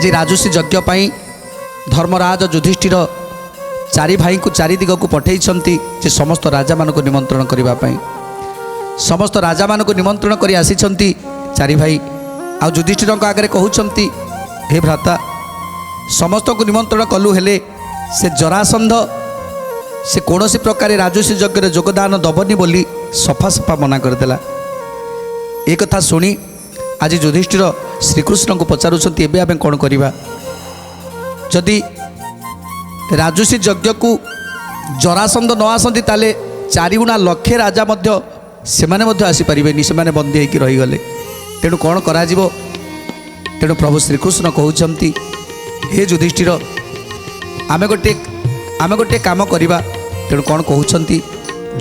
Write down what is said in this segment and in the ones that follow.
आज राजसी यज्ञ पाई धर्मराज युधिष्ठिर चारि भाई को चारि दिग को पठे जे समस्त राजा मान को निमंत्रण करने समस्त राजा मान को निमंत्रण कर आसी चारि भाई आ युधिष्ठिर आगे कहते हे भ्राता समस्त को निमंत्रण कलु हेले से जरासंध से कौन सी प्रकार राजसी यज्ञ योगदान दबनी बोली सफा सफा मना करदेला। एक कथा शुणी आज युधिष्ठिर श्रीकृष्ण को पचारुंट एवं आम कौन करवा जदि राजसी यज्ञ को जरासंध न आसती ताले चारिगुणा लक्षे राजा से आसीपारे से बंदी होकर रहीगले तेणु कौन करा तेणु प्रभु श्रीकृष्ण कहते हे युधिष्ठिर आमे गोटे काम करवा तेणु कौन कहते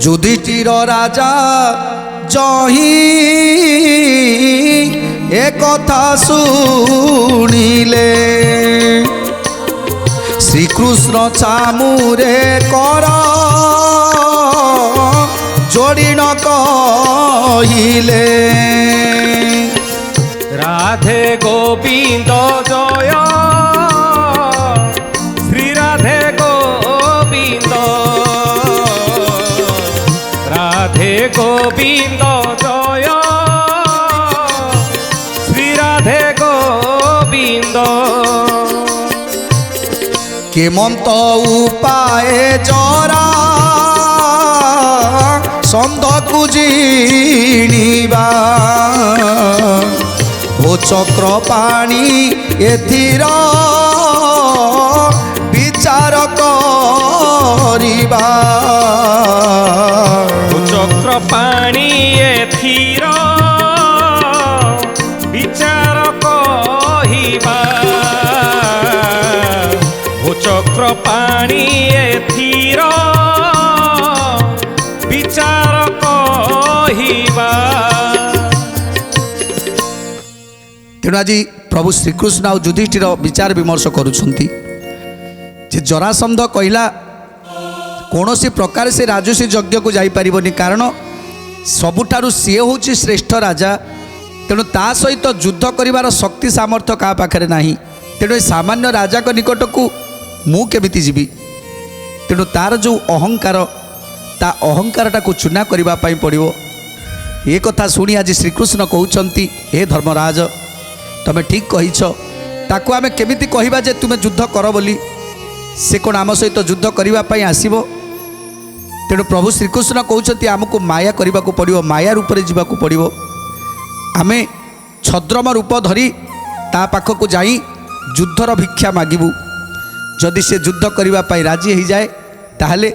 युधिष्ठिर राजा जही एक कथा शुणिले श्रीकृष्ण चामुरे कर जोड़ी न कहिले राधे गोविंद जय श्री राधे गोविंद राधे गोविंद जय श्री राधे गोविंद केमंत उपाय जरा सन्ध कुजीणीबा ओ चक्र पाणी एथिर विचार करिबा चक्र पाणी एथिर विचार कहिबा चक्र पाणी एथिर विचार कहिबा। तेणु आज प्रभु श्रीकृष्ण आ युधिष्ठिर विचार विमर्श करुछंती जे जरासंध कहला कौन सी प्रकार से राजसी यज्ञ को जाई परिबनी कारण सबुठारु सी होची श्रेष्ठ राजा तेणु ता सहित युद्ध करिवार शक्ति सामर्थ्य का पाखरे नाही तेणु सामान्य राजा को निकट को मु केमिति जीवी तेणु तार जो अहंकार ता अहंकारटा को चूना करबा पई पड़िबो। ए कथा शुणी आज श्रीकृष्ण कहउछंती हे धर्मराज तमे ठीक कहिछ ताको आमे केमिति कहिबा जे तुमे युद्ध कर बोली से कोन आम सहित युद्ध करबा पई आसीबो तेणु प्रभु श्रीकृष्ण कहउछंती आमको माया करबा को पड़िबो माया रूप रे जीवा को पड़िबो आमे छद्रम रूप धरी ता पाखक जाई युद्धर भिक्षा मागिबू जदि से युद्ध करबा पई राजी हो जाए ताहले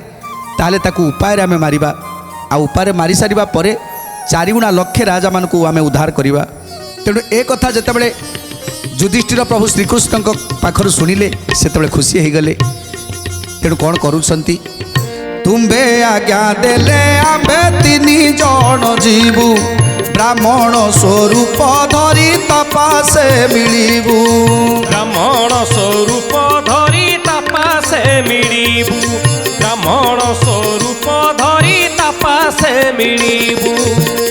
ताहले ताकू उपाय आमे मारिबा आ उपाय मारी सारिबा परे चारिगुणा लक्षे राजा मान को आमे उद्धार करबा। तेणु ए कथा जेतेबेले युधिष्ठिर प्रभु श्रीकृष्ण पाखर शुणिले सेतेबेले खुशी हो गले तेणु कौन करुछंती तुम्बे आज्ञा देले आम्बे तिनि जण जीवु ब्राह्मण स्वरूप धरी तपासे मिलिबु ब्राह्मण स्वरूप धरी तपासे मिलिबु ब्राह्मण स्वरूप धरी तपासे मिलिबु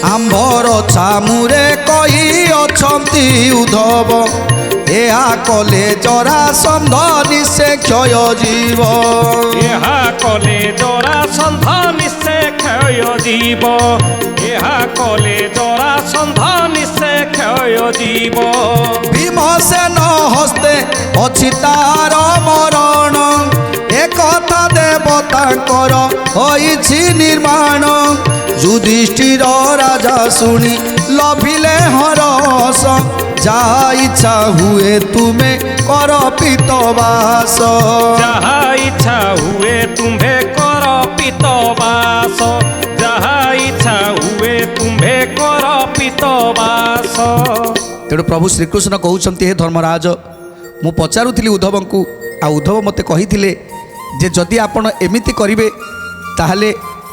आंबर चामुरे कही अछंती उद्धव एहा कले जरासंध निसे क्षय जीव एहा कले जरासंध निसे क्षय जीव एहा कले जरासंध निसे क्षय जीव भीमसेन हस्ते अछि तार मरण एक कथा देवतांकर होइछि निर्माण युधिष्ठिर राजा सुनी लभिले हरस जा इच्छा हुए तुम्हें कर पितवास जहा इच्छा हुए तुम्हें कर पितवास जहा इच्छा हुए तुम्हें कर पितवास। तेणु प्रभु श्रीकृष्ण कहउछंती हे धर्मराज मु पचारुथिली उद्धव को आ उद्धव मते कहिथिले जे जदि आपण एमिति करिवे ताहले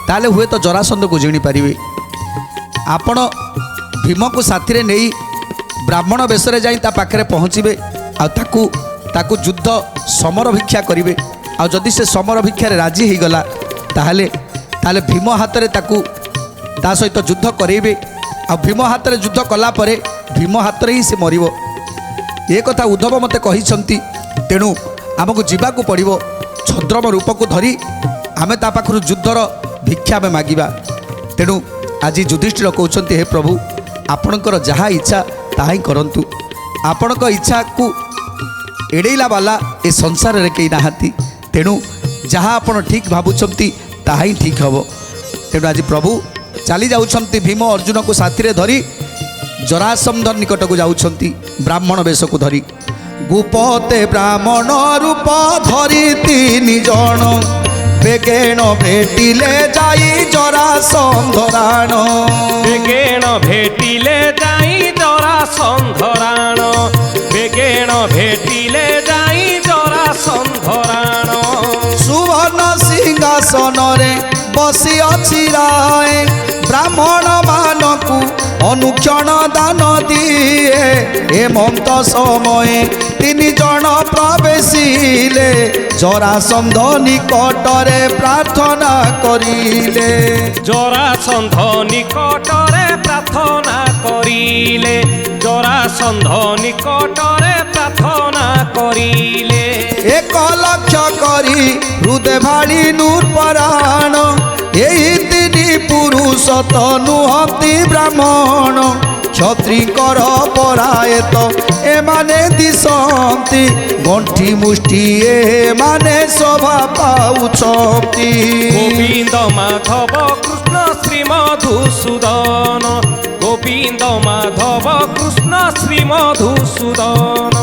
ताहले हुए तो जरासंध को जिणी पारिबे आपण भीम को साथी नहीं ब्राह्मण बेशरे जाई ता पाखरे पहुँचे आ ताकू युद्ध समर भिक्षा करेंगे आ जदि से समर भिक्षार राजी हो गला ताहले ताहले भीम हाथ में ता सहित युद्ध करेंगे आ भीम हाथ में युद्ध कला परे भीम हाथ ही से मरिबो ଏ କଥା ଉଦ୍ଧବ ମୋତେ କହିଛନ୍ତି। ତେଣୁ ଆମକୁ ଯିବାକୁ ପଡ଼ିବ। ଛଦ୍ରମ ରୂପକୁ ଧରି ଆମେ ତା ପାଖରୁ ଯୁଦ୍ଧର ଭିକ୍ଷା ଆମେ ମାଗିବା। ତେଣୁ ଆଜି ଯୁଧିଷ୍ଠିର କହୁଛନ୍ତି, ହେ ପ୍ରଭୁ, ଆପଣଙ୍କର ଯାହା ଇଚ୍ଛା ତାହା ହିଁ କରନ୍ତୁ। ଆପଣଙ୍କ ଇଚ୍ଛାକୁ ଏଡ଼େଇଲା ବାଲା ଏ ସଂସାରରେ କେହି ନାହାନ୍ତି। ତେଣୁ ଯାହା ଆପଣ ଠିକ୍ ଭାବୁଛନ୍ତି ତାହା ହିଁ ଠିକ୍ ହେବ। ତେଣୁ ଆଜି ପ୍ରଭୁ ଚାଲି ଯାଉଛନ୍ତି ଭୀମ ଅର୍ଜୁନକୁ ସାଥିରେ ଧରି ଜରାସନ୍ଧ ନିକଟକୁ ଯାଉଛନ୍ତି ବ୍ରାହ୍ମଣ ବେଶକୁ ଧରି। ଗୁପତେ ବ୍ରାହ୍ମଣ ରୂପ ଧରି ତିନି ଜଣ ବେଗେଣ ଭେଟିଲେ ଯାଇ ଜରାସନ୍ଧ ରାଣ। ବେଗେଣ ଭେଟିଲେ ଯାଇ ଜରାସନ୍ଧ ରାଣ। ବେଗେଣ ଭେଟିଲେ ଯାଇ ଜରାସନ୍ଧ ରାଣ। ସୁବର୍ଣ୍ଣ ସିଂହାସନରେ ବସି ଅଛି ରାଏ ବ୍ରାହ୍ମଣ ମାନଙ୍କୁ ଅନୁକ୍ଷଣ ଦାନ ଦିଏ। ହେମନ୍ତ ସମୟେ ତିନି ଜଣ ପ୍ରବେଶିଲେ ଜରାସନ୍ଧ ନିକଟରେ ପ୍ରାର୍ଥନା କରିଲେ। ଜରାସନ୍ଧ ନିକଟରେ ପ୍ରାର୍ଥନା କରିଲେ। ଜରାସନ୍ଧ ନିକଟରେ ପ୍ରାର୍ଥନା କରିଲେ। ଏକ ଲକ୍ଷ କରି ହୃଦୟ ଭାଳି ନୂର୍ପରାଣ। ଏହି ତିନି ପୁରୁଷ ତ ନୁହନ୍ତି ବ୍ରାହ୍ମଣ। କ୍ଷତ୍ରିଙ୍କର ପରାୟତ ଏମାନେ ଦିଶନ୍ତି। ଗଣ୍ଠି ମୁଷ୍ଟି ଏମାନେ ଶୋଭା ପାଉଛନ୍ତି। ଗୋବିନ୍ଦ ମାଧବ କୃଷ୍ଣ ଶ୍ରୀ ମଧୁସୂଦନ। ଗୋବିନ୍ଦ ମାଧବ କୃଷ୍ଣ ଶ୍ରୀ ମଧୁସୂଦନ।